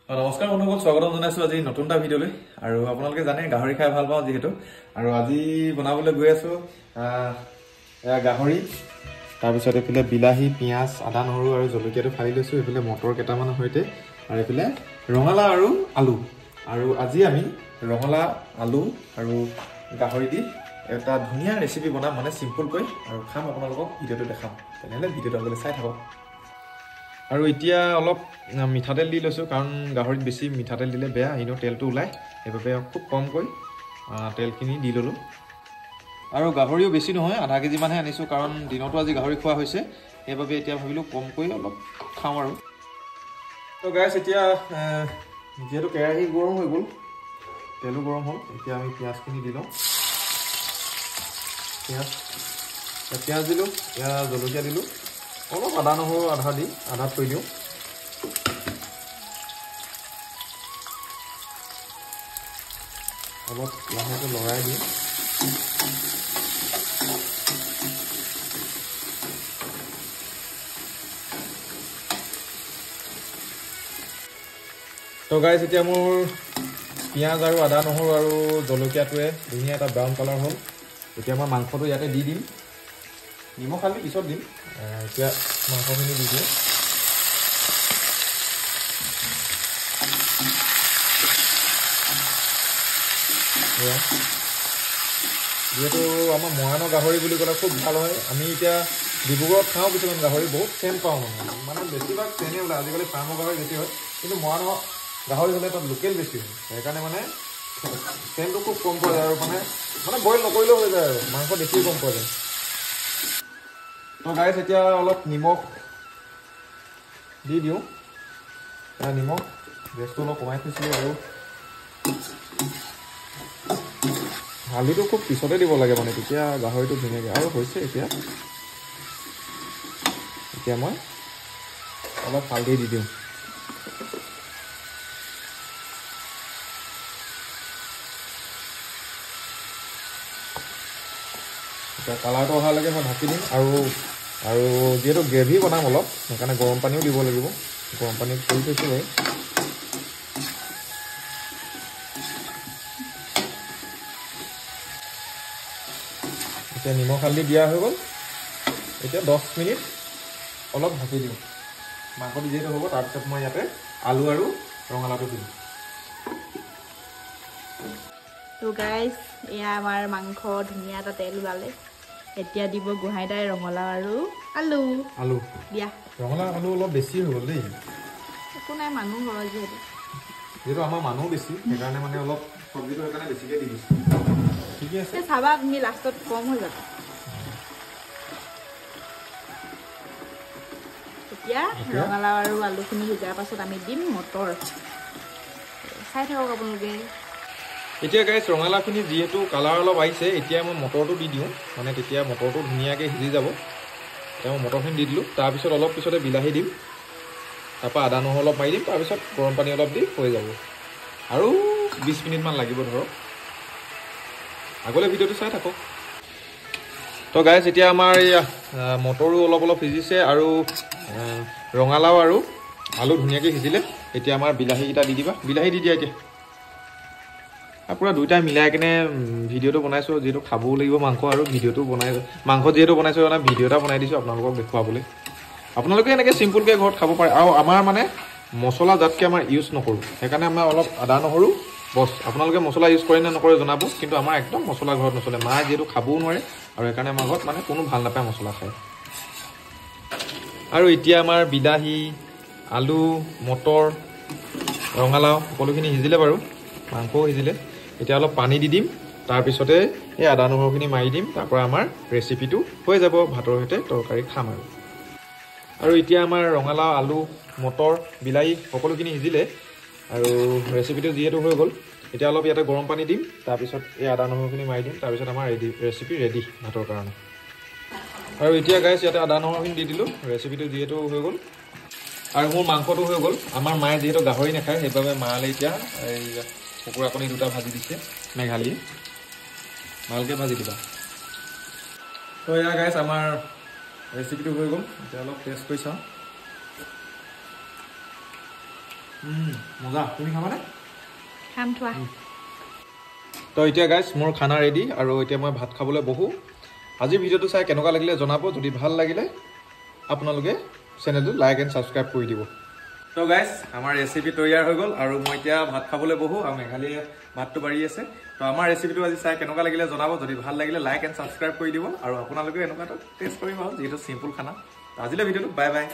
নমস্কাৰ বন্ধুসকল, স্বাগতম জনাইছো আজি নতুন এটা ভিডিঅ'লৈ। আৰু আপোনালোকে জানে গাহৰি খাই ভাল পাওঁ যিহেতু, আৰু আজি বনাবলৈ গৈ আছো গাহৰি। তাৰপিছত এইফালে বিলাহী, পিঁয়াজ, আদা, নহৰু আৰু জলকীয়াটো ফালি লৈছো। এইফালে মটৰ কেইটামানৰ সৈতে, আৰু এইফালে ৰঙালাও আৰু আলু। আৰু আজি আমি ৰঙালাও, আলু আৰু গাহৰি দি এটা ধুনীয়া ৰেচিপি বনাম, মানে চিম্পুলকৈ, আৰু খাম। আপোনালোকক ভিডিঅ'টো দেখাম, তেনেহ'লে ভিডিঅ'টো আপোনালোকে চাই থাকক। আৰু এতিয়া অলপ মিঠাতেল দি লৈছোঁ, কাৰণ গাহৰিত বেছি মিঠাতেল দিলে বেয়া, এনেও তেলটো ওলায়। সেইবাবে খুব কমকৈ তেলখিনি দি ল'লোঁ। আৰু গাহৰিও বেছি নহয়, আধা কেজিমানহে আনিছোঁ, কাৰণ দিনতো আজি গাহৰি খোৱা হৈছে। সেইবাবে এতিয়া ভাবিলোঁ কমকৈ অলপ খাওঁ আৰু। তো গাইছ, এতিয়া যিহেতু কেৰাহী গৰম হৈ গ'ল, তেলো গৰম হ'ল, এতিয়া আমি পিঁয়াজখিনি দি লওঁ। পিঁয়াজ দিলোঁ, জলকীয়া দিলোঁ, অলপ আদা নহৰু আধা থৈ দিওঁ। অলপ লাহেকৈ লৰাই দিওঁ। তো গাইছ, এতিয়া মোৰ পিঁয়াজ আৰু আদা নহৰু আৰু জলকীয়াটোৱে ধুনীয়া এটা ব্ৰাউন কালাৰ হ'ল। এতিয়া মই মাংসটো ইয়াতে দি দিম। নিমখ খালি পিছত দিম। এতিয়া মাংসখিনি দি দিওঁ। যিহেতু আমাৰ মৰাণৰ গাহৰি বুলি ক'লে খুব ভাল হয়। আমি এতিয়া ডিব্ৰুগড়ত খাওঁ কিছুমান গাহৰি, বহুত চেণ্ট পাওঁ, মানে বেছিভাগ চেনে ওলায়। আজিকালি ফাৰ্মৰ গাহৰি বেছি হয়, কিন্তু মৰাণৰ গাহৰি হ'লে তাত লোকেল বেছি হয়। সেইকাৰণে মানে চেণ্টটো খুব কম পোৱা যায়, আৰু মানে বইল নকৰিলেও হৈ যায়, আৰু মাংস বেছি কম পোৱা যায়। তো গাইছ, এতিয়া অলপ নিমখ দি দিওঁ। নিমখ গেছটো অলপ কমাই থৈছিলোঁ, আৰু হালধিটো খুব পিছতে দিব লাগে, মানে তেতিয়া গাহৰিটো ধুনীয়াকৈ। আৰু হৈছে এতিয়া মই অলপ হালধি দি দিওঁ। এতিয়া কালাৰটো অহালৈকে মই ঢাকি দিম। আৰু যিহেতু গ্ৰেভি বনাম অলপ, সেইকাৰণে গৰম পানীও দিব লাগিব। গৰম পানী কৰি থৈছোঁ বাৰু। এতিয়া নিমখ হালধি দিয়া হৈ গ'ল। এতিয়া 10 মিনিট অলপ ঢাকি দিওঁ। মাংসটো যিহেতু হ'ব, তাৰপিছত মই ইয়াতে আলু আৰু ৰঙালাওটো দিম। তো গাইছ, এয়া আমাৰ মাংস ধুনীয়া এটা তেল ওলালে। এতিয়া দিব গোহাঁই দাই ৰঙালাও আৰু আলু দিয়া। ৰঙালাও আলু অলপ বেছি হৈ গ'ল দেই। একো নাই, মানুহ হয় যিহেতু আমাৰ মানুহ বেছি, সেইকাৰণে মানে অলপ চব্জিটো সেইকাৰণে বেছিকৈ দি দিছোঁ। ঠিকে আছে, চাবা তুমি লাষ্টত কম হৈ যাব। এতিয়া ৰঙালাও আৰু আলুখিনি সিজাৰ পাছত আমি দিম মটৰ। চাই থাকক আপোনালোকে। এতিয়া গাইছ, ৰঙালাওখিনি যিহেতু কালাৰ অলপ আহিছে, এতিয়া মই মটৰটো দি দিওঁ, মানে তেতিয়া মটৰটো ধুনীয়াকৈ সিজি যাব। এতিয়া মই মটৰখিনি দি দিলোঁ। তাৰপিছত অলপ পিছতে বিলাহী দিম, তাৰপৰা আদা নহৰু অলপ মাৰি দিম, তাৰপিছত গৰম পানী অলপ দি হৈ যাব। আৰু 20 মিনিটমান লাগিব ধৰক। আগলৈ ভিডিঅ'টো চাই থাকক। তো গাইছ, এতিয়া আমাৰ এই মটৰো অলপ সিজিছে, আৰু ৰঙালাও আৰু আলু ধুনীয়াকৈ সিজিলে। এতিয়া আমাৰ বিলাহীকেইটা দি দিবা। বিলাহী দি দিয়া এতিয়া। পূৰা দুইটা মিলাই কিনে ভিডিঅ'টো বনাইছোঁ, যিহেতু খাবও লাগিব মাংস, আৰু মাংস যিহেতু বনাইছোঁ, মানে ভিডিঅ' এটা বনাই দিছোঁ আপোনালোকক দেখুৱাবলৈ। আপোনালোকে এনেকৈ চিম্পুলকৈ ঘৰত খাব পাৰে। আৰু আমাৰ মানে মছলা জাতকৈ আমাৰ ইউজ নকৰোঁ, সেইকাৰণে আমাৰ অলপ আদা নহৰু বছ। আপোনালোকে মছলা ইউজ কৰে নে নকৰে জনাব, কিন্তু আমাৰ একদম মছলা ঘৰত নচলে। মায়ে যিহেতু খাবও নোৱাৰে, আৰু সেইকাৰণে আমাৰ ঘৰত মানে কোনো ভাল নাপায় মছলা খাই। আৰু এতিয়া আমাৰ বিলাহী, আলু, মটৰ, ৰঙালাও সকলোখিনি সিজিলে বাৰু, মাংসও সিজিলে। এতিয়া অলপ পানী দি দিম, তাৰপিছতে এই আদা নহৰুখিনি মাৰি দিম। তাৰপৰা আমাৰ ৰেচিপিটো হৈ যাব, ভাতৰ সৈতে তৰকাৰী খাম আৰু এতিয়া আমাৰ ৰঙালাও, আলু, মটৰ, বিলাহী সকলোখিনি সিজিলে, আৰু ৰেচিপিটো যিহেতু হৈ গ'ল, এতিয়া অলপ ইয়াতে গৰম পানী দিম, তাৰপিছত এই আদা নহৰুখিনি মাৰি দিম, তাৰপিছত আমাৰ ৰেচিপি ৰেডি ভাতৰ কাৰণে। আৰু এতিয়া গাইছ, ইয়াতে আদা নহৰুখিনি দি দিলোঁ, ৰেচিপিটো যিহেতু হৈ গ'ল, আৰু মোৰ মাংসটো হৈ গ'ল। আমাৰ মায়ে যিহেতু গাহৰি নাখায়, সেইবাবে মালে এতিয়া এই কুকুৰা কণী 2টা ভাজি দিছে মেঘালীয়ে। ভালকৈ ভাজি দিবা। তো এয়া গাইছ, আমাৰ ৰেচিপিটো হৈ গ'ল। এতিয়া অলপ টেষ্ট কৰি চাওঁ। মজা তুমি খাবানে খাম থোৱা তো এতিয়া গাইজ মোৰ খানা ৰেডি আৰু এতিয়া মই ভাত খাবলৈ বহো আজিৰ ভিডিঅ'টো চাই কেনেকুৱা লাগিলে জনাব যদি ভাল লাগিলে আপোনালোকে চেনেলটো লাইক এণ্ড ছাবস্ক্ৰাইব কৰি দিব তো গাইজ আমাৰ ৰেচিপি তৈয়াৰ হৈ গ'ল আৰু মই এতিয়া ভাত খাবলৈ বহো আৰু মেঘালীয়ে ভাতটো বাঢ়ি আছে তো আমাৰ ৰেচিপিটো আজি চাই কেনেকুৱা লাগিলে জনাব যদি ভাল লাগিলে লাইক এণ্ড ছাবস্ক্ৰাইব কৰি দিব আৰু আপোনালোকে এনেকুৱা এটা টেষ্ট কৰিব আৰু যিহেতু চিম্পুল খানা আজিলৈ ভিডিঅ'টো বাই বাই